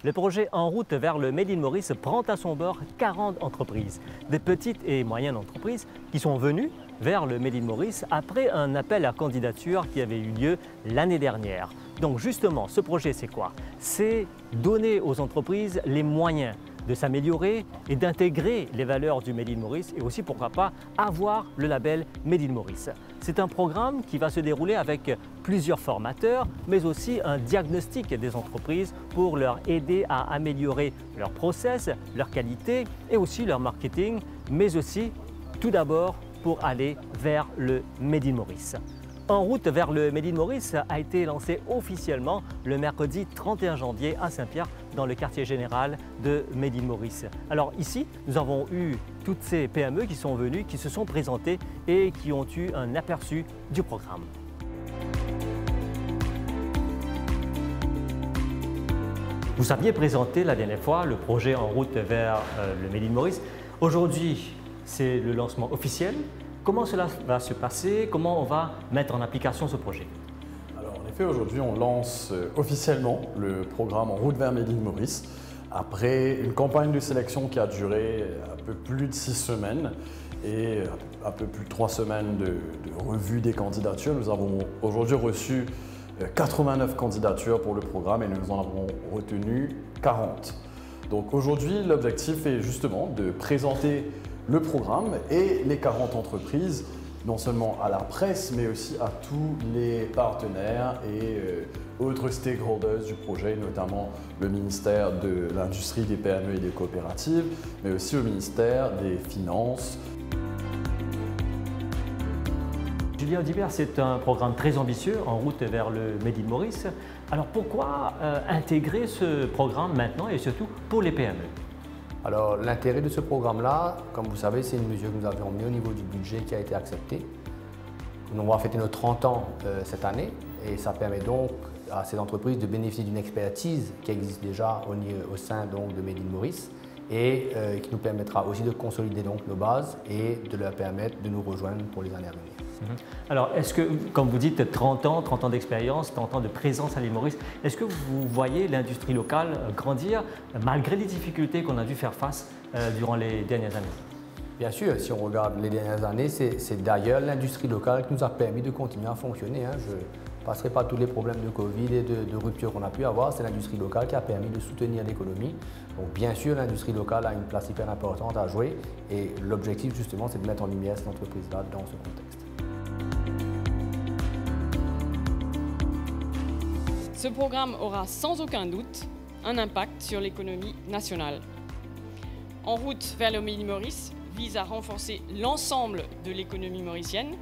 Le projet En route vers le Made in Maurice prend à son bord 40 entreprises, des petites et moyennes entreprises qui sont venues vers le Made in Maurice après un appel à candidature qui avait eu lieu l'année dernière. Donc justement, ce projet, c'est quoi? C'est donner aux entreprises les moyens de s'améliorer et d'intégrer les valeurs du Made in Maurice et aussi, pourquoi pas, avoir le label Made in Maurice. C'est un programme qui va se dérouler avec plusieurs formateurs, mais aussi un diagnostic des entreprises pour leur aider à améliorer leur process, leur qualité et aussi leur marketing, mais aussi, tout d'abord, pour aller vers le Made in Maurice. En route vers le Made in Maurice a été lancé officiellement le mercredi 31 janvier à Saint-Pierre dans le quartier général de Made in Maurice. Alors ici, nous avons eu toutes ces PME qui sont venues, qui se sont présentées et qui ont eu un aperçu du programme. Vous aviez présenté la dernière fois le projet En route vers le Made in Maurice. Aujourd'hui, c'est le lancement officiel. Comment cela va se passer? Comment on va mettre en application ce projet? Alors en effet, aujourd'hui, on lance officiellement le programme En route vers Made in Maurice après une campagne de sélection qui a duré un peu plus de 6 semaines et un peu plus de 3 semaines de revue des candidatures. Nous avons aujourd'hui reçu 89 candidatures pour le programme et nous en avons retenu 40. Donc aujourd'hui, l'objectif est justement de présenter le programme et les 40 entreprises, non seulement à la presse, mais aussi à tous les partenaires et autres stakeholders du projet, notamment le ministère de l'Industrie, des PME et des coopératives, mais aussi au ministère des Finances. Julien Audibert, c'est un programme très ambitieux en route vers le Made in Maurice. Alors pourquoi intégrer ce programme maintenant et surtout pour les PME? Alors l'intérêt de ce programme-là, comme vous savez, c'est une mesure que nous avions emmenée au niveau du budget qui a été accepté. Nous allons fêter nos 30 ans cette année et ça permet donc à ces entreprises de bénéficier d'une expertise qui existe déjà au sein donc, de Made in Maurice et qui nous permettra aussi de consolider donc nos bases et de leur permettre de nous rejoindre pour les années à venir. Alors, est-ce que, comme vous dites, 30 ans d'expérience, 30 ans de présence à l'île Maurice, est-ce que vous voyez l'industrie locale grandir malgré les difficultés qu'on a dû faire face durant les dernières années? Bien sûr, si on regarde les dernières années, c'est d'ailleurs l'industrie locale qui nous a permis de continuer à fonctionner. Je ne passerai pas tous les problèmes de Covid et de rupture qu'on a pu avoir, c'est l'industrie locale qui a permis de soutenir l'économie. Donc bien sûr, l'industrie locale a une place hyper importante à jouer et l'objectif justement, c'est de mettre en lumière cette entreprise-là dans ce contexte. Ce programme aura sans aucun doute un impact sur l'économie nationale. En route vers le Made in Maurice vise à renforcer l'ensemble de l'économie mauricienne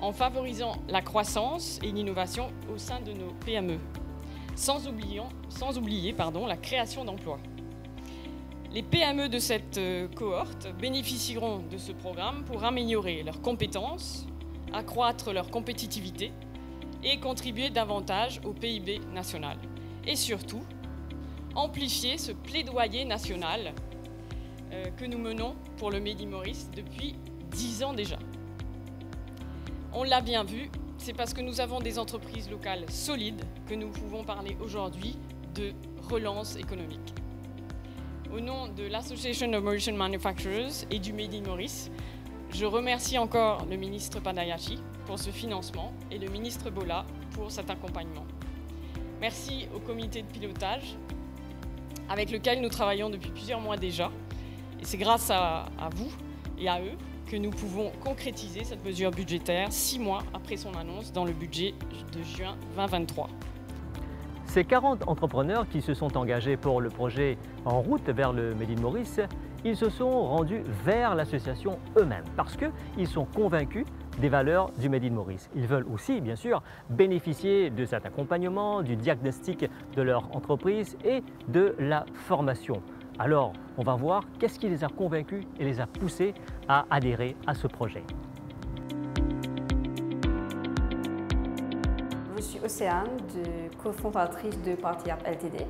en favorisant la croissance et l'innovation au sein de nos PME, sans oublier la création d'emplois. Les PME de cette cohorte bénéficieront de ce programme pour améliorer leurs compétences, accroître leur compétitivité et contribuer davantage au PIB national. Et surtout, amplifier ce plaidoyer national que nous menons pour le Made in Maurice depuis 10 ans déjà. On l'a bien vu, c'est parce que nous avons des entreprises locales solides que nous pouvons parler aujourd'hui de relance économique. Au nom de l'Association of Mauritian Manufacturers et du Made in Maurice, je remercie encore le ministre Padayachi pour ce financement et le ministre Bola pour cet accompagnement. Merci au comité de pilotage avec lequel nous travaillons depuis plusieurs mois déjà. Et c'est grâce à vous et à eux que nous pouvons concrétiser cette mesure budgétaire 6 mois après son annonce dans le budget de juin 2023. Ces 40 entrepreneurs qui se sont engagés pour le projet En route vers le Made in Maurice, ils se sont rendus vers l'association eux-mêmes parce qu'ils sont convaincus des valeurs du Made in Maurice. Ils veulent aussi, bien sûr, bénéficier de cet accompagnement, du diagnostic de leur entreprise et de la formation. Alors, on va voir qu'est-ce qui les a convaincus et les a poussés à adhérer à ce projet. Je suis Océane, cofondatrice de PartyApp Ltd.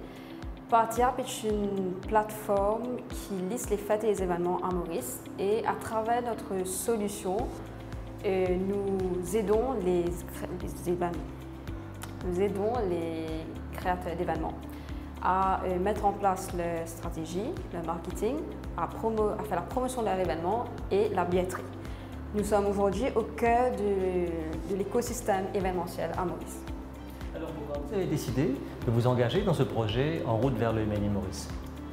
PartyApp est une plateforme qui liste les fêtes et les événements à Maurice et à travers notre solution, nous aidons les créateurs d'événements. à mettre en place la stratégie, le marketing, à faire la promotion de l'événement et la billetterie. Nous sommes aujourd'hui au cœur de l'écosystème événementiel à Maurice. Alors pourquoi vous avez décidé de vous engager dans ce projet en route vers le Made in Maurice?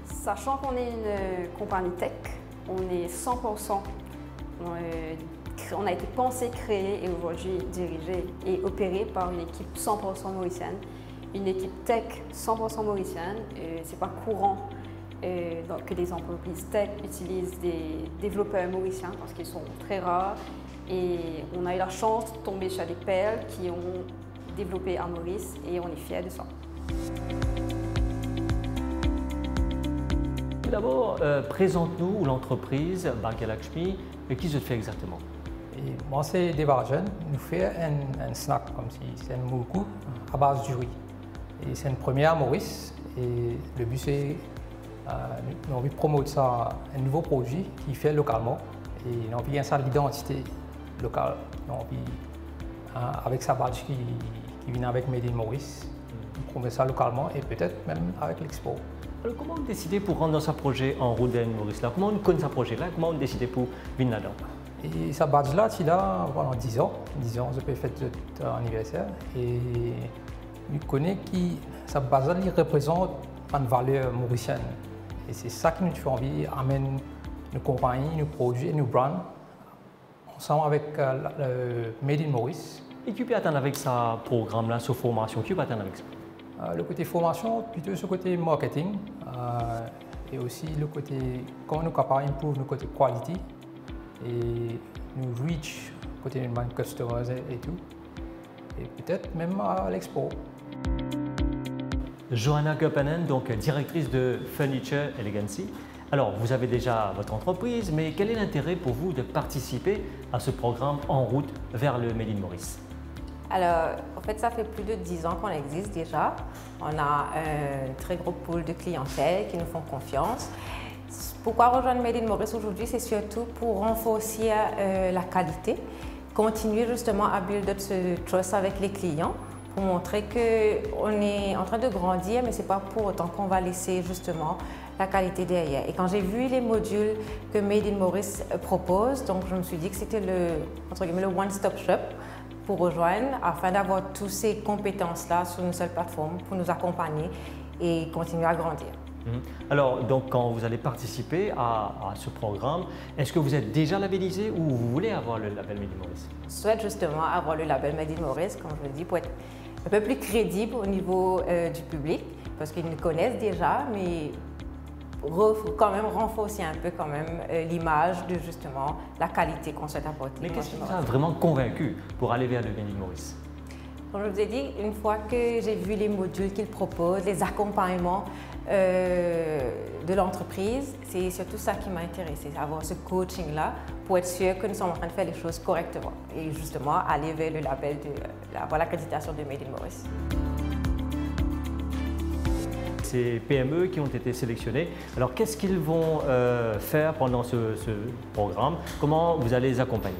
Sachant qu'on est une compagnie tech, on est 100%, on a été pensé, créé et aujourd'hui dirigé et opéré par une équipe 100% mauricienne. Une équipe tech 100% mauricienne, c'est pas courant que les entreprises tech utilisent des développeurs mauriciens parce qu'ils sont très rares et on a eu la chance de tomber sur des perles qui ont développé à Maurice et on est fiers de ça. Tout d'abord, présente-nous l'entreprise Bhagyalakshmi et qui se fait exactement. Et moi, c'est Devarajan. Nous faisons un snack comme si c'est un moukou à base du riz. Et c'est une première à Maurice. Et le but, c'est nous avons envie de promouvoir ça, un nouveau produit qui fait localement. Et nous avons envie ça l'identité locale. Nous avons envie, avec sa badge qui vient avec Made in Maurice, promouvoir ça localement et peut-être même avec l'expo. Alors comment vous décidez pour rendre ce projet en route vers Maurice là? Comment on connaît ce projet là? Comment on décide pour venir là-dedans? Et sa badge là, il a voilà, 10 ans. 10 ans, je peux faire notre anniversaire. Et nous connaissons que sa badge là, il représente une valeur mauricienne. Et c'est ça qui nous fait envie d'amener nos compagnies, nos produits et nos brands ensemble avec le Made in Maurice. Et tu peux attendre avec ce programme là, cette formation, tu peux attendre avec ça? Le côté formation, plutôt ce côté marketing et aussi le côté comment nous sommes capables d'improver notre côté quality et nous reach côté de customers et tout. Et peut-être même à l'expo. Johanna Köpenen, donc directrice de Furniture Elegancy. Alors, vous avez déjà votre entreprise, mais quel est l'intérêt pour vous de participer à ce programme en route vers le Made in Maurice? Alors, en fait, ça fait plus de 10 ans qu'on existe déjà. On a un très gros pool de clientèle qui nous font confiance. Pourquoi rejoindre Made in Maurice aujourd'hui? C'est surtout pour renforcer la qualité, continuer justement à build ce trust avec les clients, pour montrer qu'on est en train de grandir, mais ce n'est pas pour autant qu'on va laisser justement la qualité derrière. Et quand j'ai vu les modules que Made in Maurice propose, donc je me suis dit que c'était le one-stop shop pour rejoindre afin d'avoir toutes ces compétences-là sur une seule plateforme pour nous accompagner et continuer à grandir. Alors, donc, quand vous allez participer à ce programme, est-ce que vous êtes déjà labellisé ou vous voulez avoir le label Made in Maurice? Je souhaite justement avoir le label Made in Maurice, comme je le dis, pour être un peu plus crédible au niveau du public, parce qu'ils nous connaissent déjà, mais quand même renforcer un peu quand même l'image de justement la qualité qu'on souhaite apporter. Mais qu'est-ce qui vous a vraiment convaincu pour aller vers le Made in Maurice? Comme je vous ai dit, une fois que j'ai vu les modules qu'ils proposent, les accompagnements de l'entreprise, c'est surtout ça qui m'a intéressé, avoir ce coaching-là pour être sûr que nous sommes en train de faire les choses correctement et justement aller vers le label avoir l'accréditation de Made in Maurice. Ces PME qui ont été sélectionnés, alors qu'est-ce qu'ils vont faire pendant ce programme? Comment vous allez les accompagner?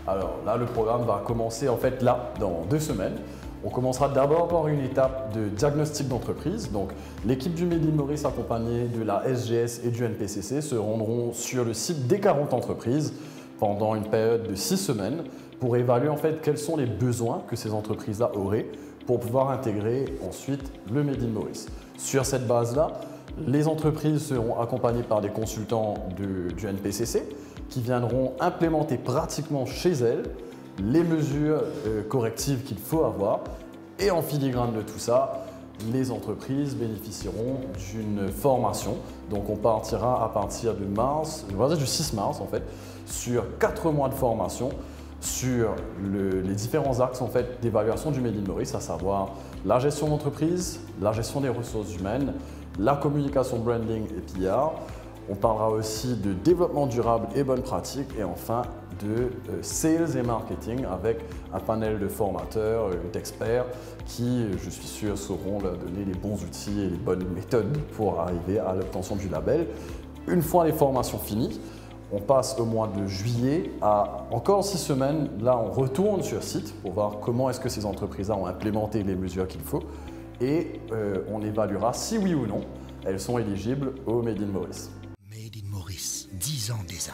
Alors là, le programme va commencer en fait là, dans 2 semaines. On commencera d'abord par une étape de diagnostic d'entreprise. Donc, l'équipe du Made in Maurice accompagnée de la SGS et du NPCC se rendront sur le site des 40 entreprises pendant une période de 6 semaines pour évaluer en fait quels sont les besoins que ces entreprises-là auraient pour pouvoir intégrer ensuite le Made in Maurice. Sur cette base-là, les entreprises seront accompagnées par des consultants du NPCC qui viendront implémenter pratiquement chez elles les mesures correctives qu'il faut avoir. Et en filigrane de tout ça, les entreprises bénéficieront d'une formation. Donc on partira à partir de mars, on va dire du 6 mars en fait, sur 4 mois de formation sur les différents axes en fait, d'évaluation du Made in Maurice, à savoir la gestion d'entreprise, la gestion des ressources humaines, la communication branding et PR. On parlera aussi de développement durable et bonnes pratiques et enfin de sales et marketing avec un panel de formateurs, d'experts qui, je suis sûr, sauront leur donner les bons outils et les bonnes méthodes pour arriver à l'obtention du label. Une fois les formations finies, on passe au mois de juillet à encore 6 semaines. Là, on retourne sur site pour voir comment est-ce que ces entreprises-là ont implémenté les mesures qu'il faut. et on évaluera si oui ou non elles sont éligibles au Made in Maurice. Made in Maurice, 10 ans déjà.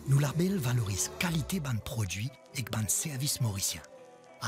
Nous label valorise qualité ban produits et ban services mauriciens.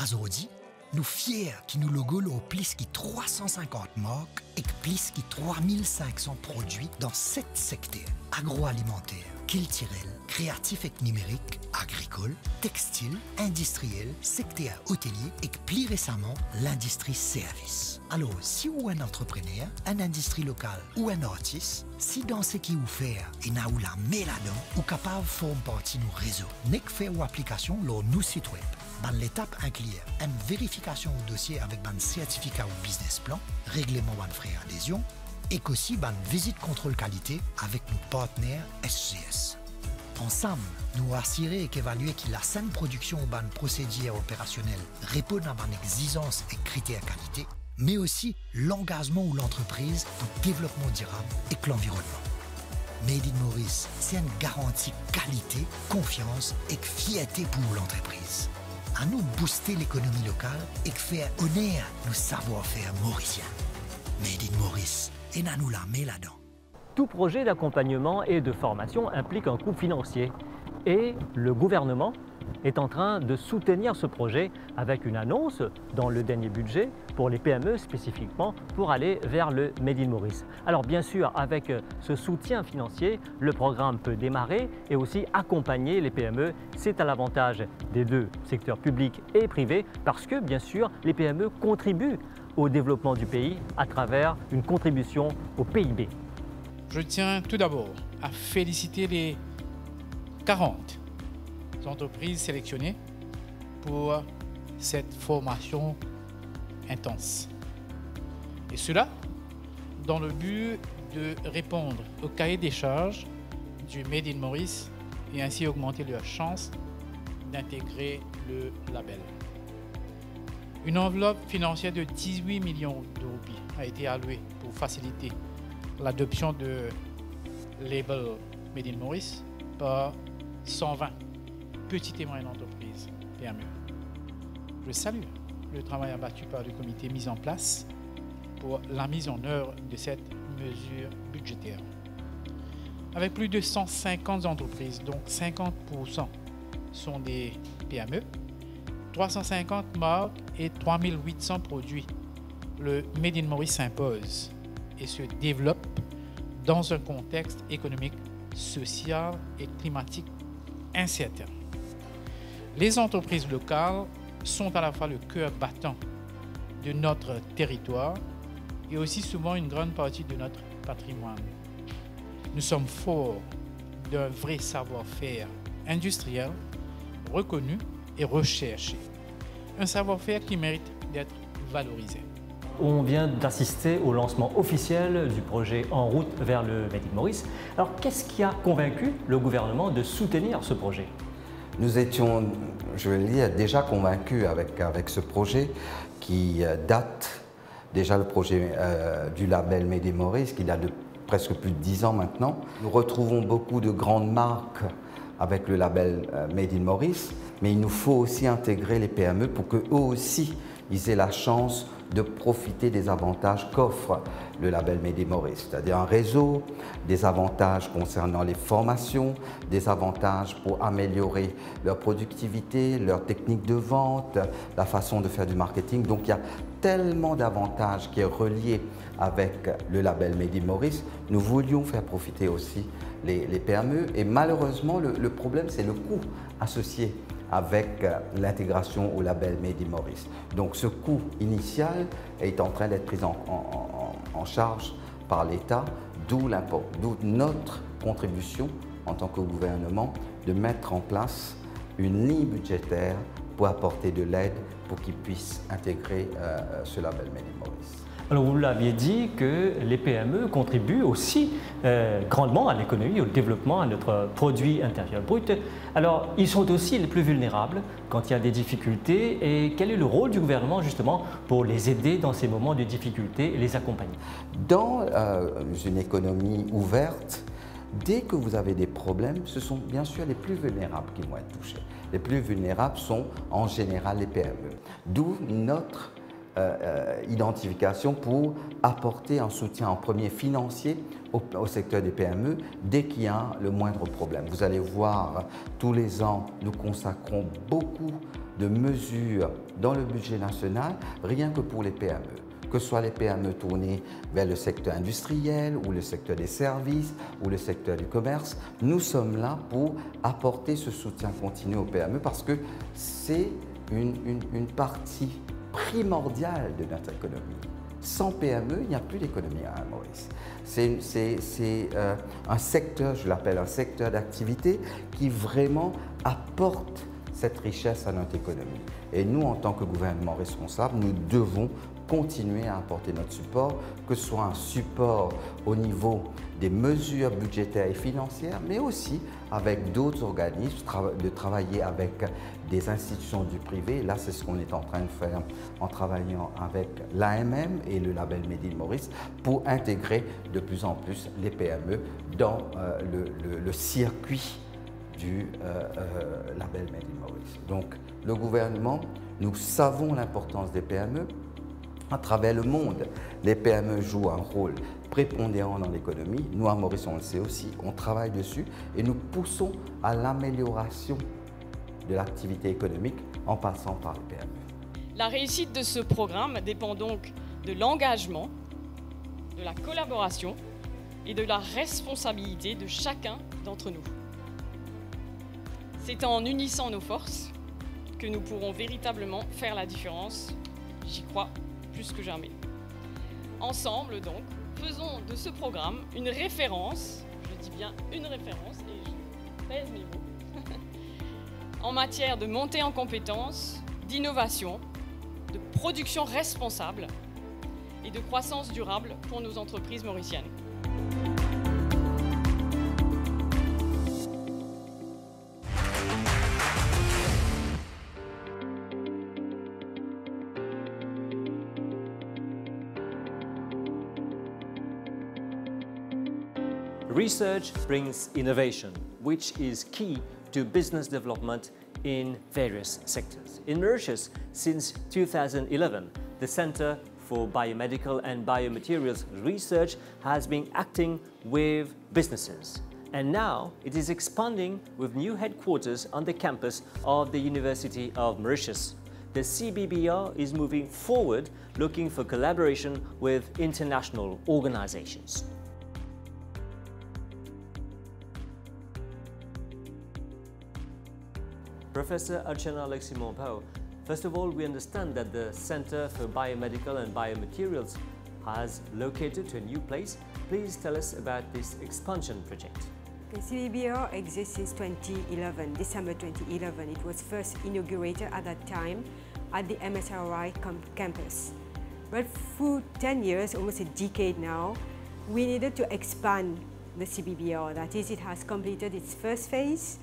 Aujourd'hui, nous fiers qui nous logo au plus qui 350 marques et plus qui 3500 produits dans 7 secteurs agroalimentaire, culturel, créatif et numérique, agricole, textile, industriel, secteur hôtelier et plus récemment l'industrie service. Alors, si vous êtes un entrepreneur, un industrie locale ou un artiste, si dans ce qui vous fait et n'a ou la met là-dedans, ou capable de former partie de nos réseaux, n'est que faire ou application lors nos sites web. Dans l'étape inclure une vérification au dossier avec un certificat ou business plan, règlement de frais adhésion, et qu'aussi une visite contrôle qualité avec nos partenaires SGS. Ensemble, nous assurer et évaluer que la saine production ou ban procédure opérationnelle répond à une exigence et critères qualité, mais aussi l'engagement ou l'entreprise pour le développement durable et que l'environnement. Made in Maurice, c'est une garantie qualité, confiance et fierté pour l'entreprise. À nous booster l'économie locale et faire honneur nos savoir-faire mauriciens. Made in Maurice, et à nous la met là-dedans. Tout projet d'accompagnement et de formation implique un coût financier et le gouvernement est en train de soutenir ce projet avec une annonce dans le dernier budget pour les PME spécifiquement pour aller vers le Made in Maurice. Alors bien sûr, avec ce soutien financier, le programme peut démarrer et aussi accompagner les PME. C'est à l'avantage des deux secteurs publics et privés parce que bien sûr, les PME contribuent au développement du pays à travers une contribution au PIB. Je tiens tout d'abord à féliciter les 40 entreprises sélectionnées pour cette formation intense. Et cela dans le but de répondre au cahier des charges du Made in Maurice et ainsi augmenter leurs chances d'intégrer le label. Une enveloppe financière de 18 millions de roupies a été allouée pour faciliter l'adoption de label Made in Maurice par 120 petites et moyennes entreprises PME. Je salue le travail abattu par le comité mis en place pour la mise en œuvre de cette mesure budgétaire. Avec plus de 150 entreprises, dont 50% sont des PME, 350 marques et 3800 produits, le Made in Maurice s'impose et se développe dans un contexte économique, social et climatique incertain. Les entreprises locales sont à la fois le cœur battant de notre territoire et aussi souvent une grande partie de notre patrimoine. Nous sommes forts d'un vrai savoir-faire industriel reconnu et recherché. Un savoir-faire qui mérite d'être valorisé. On vient d'assister au lancement officiel du projet En route vers le Made in Maurice. Alors qu'est-ce qui a convaincu le gouvernement de soutenir ce projet ? Nous étions, je vais le dire, déjà convaincus avec ce projet qui date, déjà le projet du label Made in Maurice, qui date de presque plus de 10 ans maintenant. Nous retrouvons beaucoup de grandes marques avec le label Made in Maurice, mais il nous faut aussi intégrer les PME pour qu'eux aussi ils aient la chance de profiter des avantages qu'offre le label Made in Maurice, c'est-à-dire un réseau, des avantages concernant les formations, des avantages pour améliorer leur productivité, leur technique de vente, la façon de faire du marketing. Donc il y a tellement d'avantages qui est relié avec le label Made in Maurice. Nous voulions faire profiter aussi les PME et malheureusement le problème c'est le coût associé avec l'intégration au label Made in Maurice. Donc ce coût initial est en train d'être pris en charge par l'État, d'où notre contribution en tant que gouvernement de mettre en place une ligne budgétaire pour apporter de l'aide pour qu'ils puissent intégrer ce label Made in Maurice. Alors vous l'aviez dit que les PME contribuent aussi grandement à l'économie, au développement, à notre produit intérieur brut. Alors ils sont aussi les plus vulnérables quand il y a des difficultés et quel est le rôle du gouvernement justement pour les aider dans ces moments de difficulté et les accompagner? Dans une économie ouverte, dès que vous avez des problèmes, ce sont bien sûr les plus vulnérables qui vont être touchés. Les plus vulnérables sont en général les PME. D'où notre identification pour apporter un soutien en premier financier au secteur des PME dès qu'il y a le moindre problème. Vous allez voir, tous les ans, nous consacrons beaucoup de mesures dans le budget national, rien que pour les PME. Que ce soit les PME tournées vers le secteur industriel ou le secteur des services ou le secteur du commerce, nous sommes là pour apporter ce soutien continu aux PME parce que c'est une partie primordiale de notre économie. Sans PME, il n'y a plus d'économie à Maurice. C'est un secteur, je l'appelle un secteur d'activité, qui vraiment apporte cette richesse à notre économie. Et nous, en tant que gouvernement responsable, nous devons continuer à apporter notre support, que ce soit un support au niveau des mesures budgétaires et financières, mais aussi avec d'autres organismes, de travailler avec des institutions du privé. Là, c'est ce qu'on est en train de faire en travaillant avec l'AMM et le label Made in Maurice pour intégrer de plus en plus les PME dans le circuit du label Made in Maurice. Donc, le gouvernement, nous savons l'importance des PME. À travers le monde, les PME jouent un rôle prépondérant dans l'économie. Nous, à Maurice, on le sait aussi, on travaille dessus et nous poussons à l'amélioration de l'activité économique en passant par les PME. La réussite de ce programme dépend donc de l'engagement, de la collaboration et de la responsabilité de chacun d'entre nous. C'est en unissant nos forces que nous pourrons véritablement faire la différence. J'y crois plus que jamais. Ensemble, donc, faisons de ce programme une référence, je dis bien une référence, et je pèse mes mots, en matière de montée en compétences, d'innovation, de production responsable et de croissance durable pour nos entreprises mauriciennes. Research brings innovation, which is key to business development in various sectors. In Mauritius, since 2011, the Center for Biomedical and Biomaterials Research has been acting with businesses. And now it is expanding with new headquarters on the campus of the University of Mauritius. The CBBR is moving forward, looking for collaboration with international organizations. Professor Archana Alexis-Monpau, first of all, we understand that the Center for Biomedical and Biomaterials has located to a new place. Please tell us about this expansion project. The CBBR exists since 2011, December 2011. It was first inaugurated at that time at the MSRI campus. But for 10 years, almost a decade now, we needed to expand the CBBR. That is, it has completed its first phase.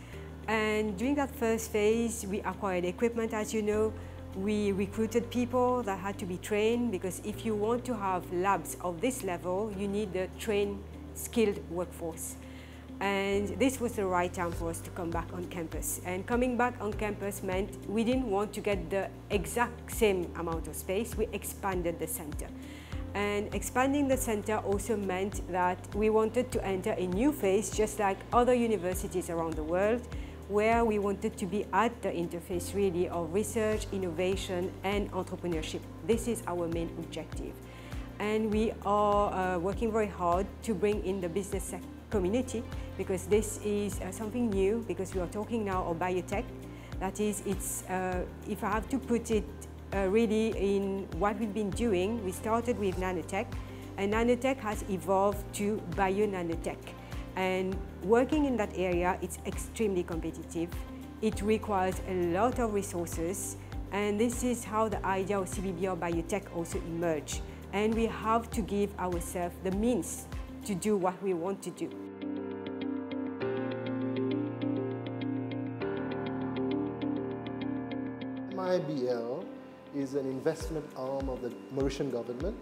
And during that first phase, we acquired equipment, as you know. We recruited people that had to be trained, because if you want to have labs of this level, you need a trained, skilled workforce. And this was the right time for us to come back on campus. And coming back on campus meant we didn't want to get the exact same amount of space. We expanded the center. And expanding the center also meant that we wanted to enter a new phase, just like other universities around the world, where we wanted to be at the interface really of research, innovation and entrepreneurship. This is our main objective. And we are working very hard to bring in the business community, because this is something new, because we are talking now of biotech. That is, it's, if I have to put it really in what we've been doing, we started with nanotech, and nanotech has evolved to bio-nanotech. And working in that area, it's extremely competitive. It requires a lot of resources, and this is how the idea of CBBR Biotech also emerged. And we have to give ourselves the means to do what we want to do. MIBL is an investment arm of the Mauritian government,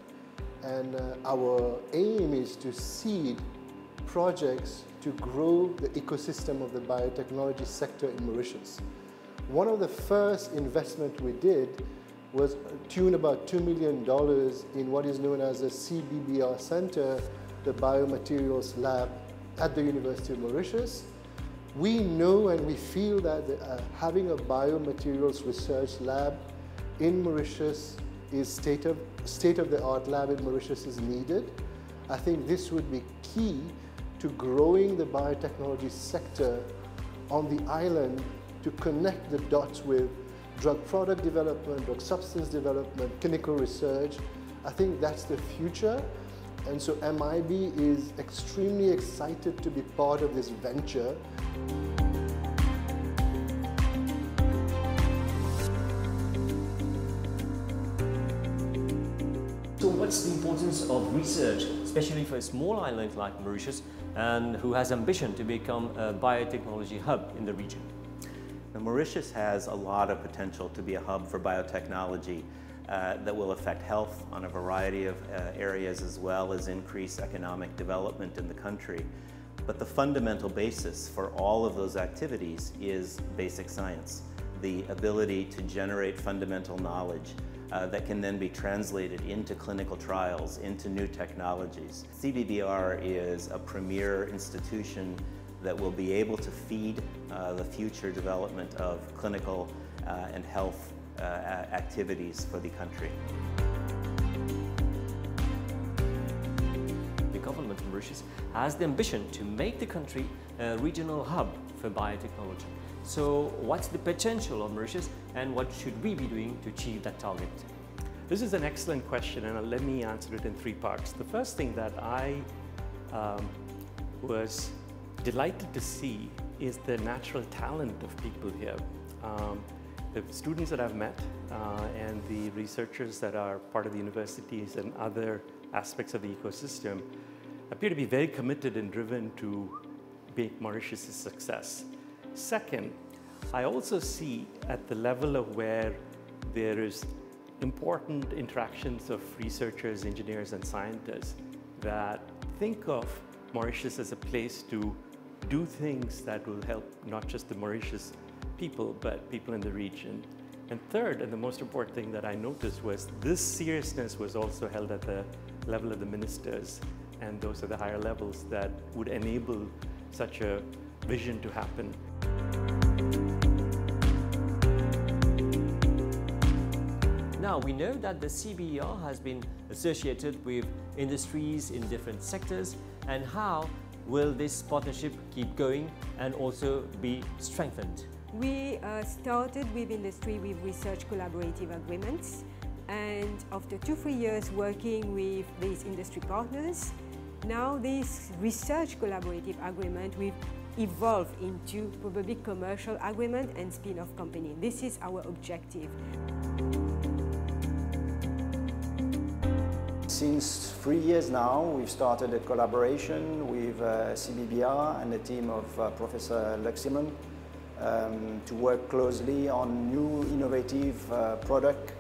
and our aim is to seed projects to grow the ecosystem of the biotechnology sector in Mauritius. One of the first investments we did was tuned about $2 million in what is known as a CBBR Center, the Biomaterials Lab at the University of Mauritius. We know and we feel that having a biomaterials research lab in Mauritius is state-of-the-art lab in Mauritius is needed. I think this would be key to growing the biotechnology sector on the island to connect the dots with drug product development, drug substance development, clinical research. I think that's the future. And so MIB is extremely excited to be part of this venture. So what's the importance of research, especially for a small island like Mauritius, and who has ambition to become a biotechnology hub in the region? Now, Mauritius has a lot of potential to be a hub for biotechnology that will affect health on a variety of areas, as well as increase economic development in the country. But the fundamental basis for all of those activities is basic science, the ability to generate fundamental knowledge that can then be translated into clinical trials, into new technologies. CBBR is a premier institution that will be able to feed the future development of clinical and health activities for the country. The government of Mauritius has the ambition to make the country a regional hub for biotechnology. So what's the potential of Mauritius and what should we be doing to achieve that target? This is an excellent question, and let me answer it in three parts. The first thing that I was delighted to see is the natural talent of people here. The students that I've met and the researchers that are part of the universities and other aspects of the ecosystem appear to be very committed and driven to make Mauritius a success. Second, I also see at the level of where there is important interactions of researchers, engineers, and scientists that think of Mauritius as a place to do things that will help not just the Mauritius people, but people in the region. And third, and the most important thing that I noticed was this seriousness was also held at the level of the ministers, and those are the higher levels that would enable such a vision to happen. Now, we know that the CBER has been associated with industries in different sectors, and how will this partnership keep going and also be strengthened? We started with industry with research collaborative agreements, and after 2-3 years working with these industry partners, now this research collaborative agreement will evolve into probably commercial agreement and spin-off company. This is our objective. Since 3 years now, we've started a collaboration with CBBR and the team of Professor Luxemon to work closely on new innovative product,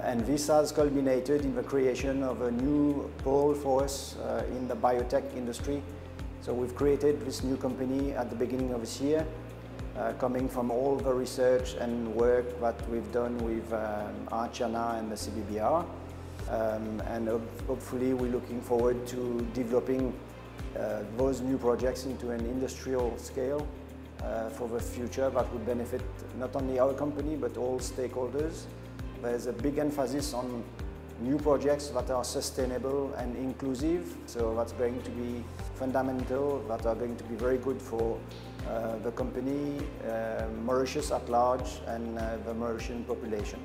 and this has culminated in the creation of a new pole for us in the biotech industry. So we've created this new company at the beginning of this year, coming from all the research and work that we've done with Archana and the CBBR. And hopefully we're looking forward to developing those new projects into an industrial scale for the future that would benefit not only our company but all stakeholders. There's a big emphasis on new projects that are sustainable and inclusive, so that's going to be fundamental, that are going to be very good for the company, Mauritius at large, and the Mauritian population.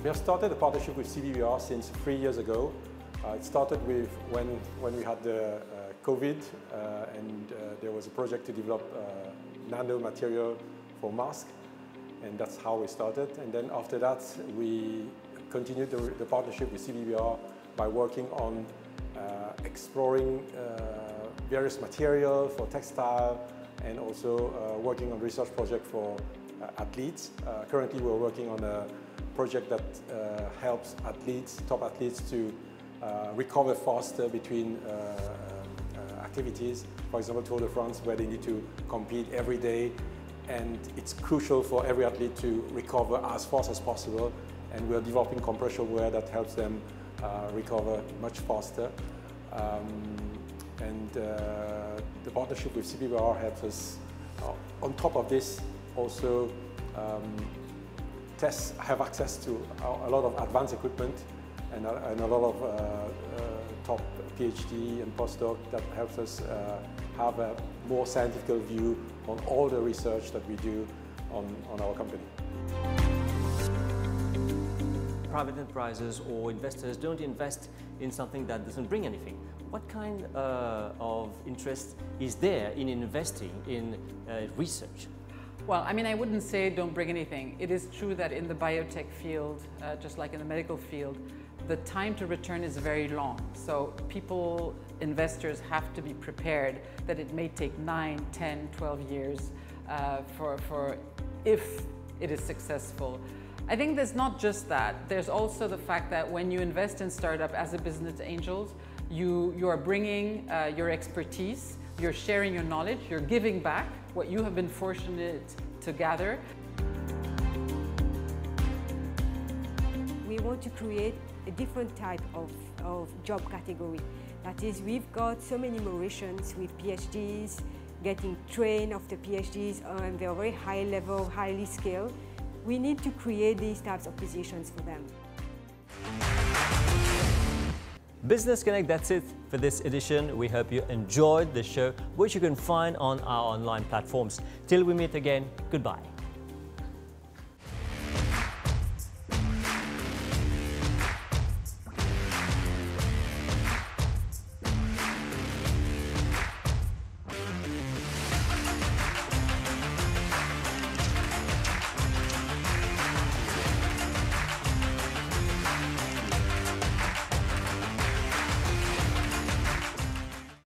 We have started a partnership with CBBR since 3 years ago. It started with when we had the COVID and there was a project to develop nano material for masks, and that's how we started. And then after that, we continued the partnership with CBBR by working on exploring various material for textile, and also working on research project for athletes. Currently, we're working on a project that helps athletes, top athletes, to recover faster between activities, for example Tour de France, where they need to compete every day, and it's crucial for every athlete to recover as fast as possible, and we're developing compression wear that helps them recover much faster. The partnership with CBBR helps us, on top of this, also have access to a lot of advanced equipment and a lot of top PhD and postdoc that helps us have a more scientific view on all the research that we do on our company. Private enterprises or investors don't invest in something that doesn't bring anything. What kind of interest is there in investing in research? Well, I mean, I wouldn't say don't bring anything. It is true that in the biotech field, just like in the medical field, the time to return is very long. So investors have to be prepared that it may take 9, 10, 12 years for if it is successful. I think there's not just that. There's also the fact that when you invest in startup as a business angel, you are bringing your expertise, you're sharing your knowledge, you're giving back what you have been fortunate to gather. We want to create a different type of job category. That is, we've got so many Mauritians with PhDs, getting trained after PhDs, and they're very high level, highly skilled. We need to create these types of positions for them. Business Connect, that's it for this edition. We hope you enjoyed the show, which you can find on our online platforms. Till we meet again, goodbye.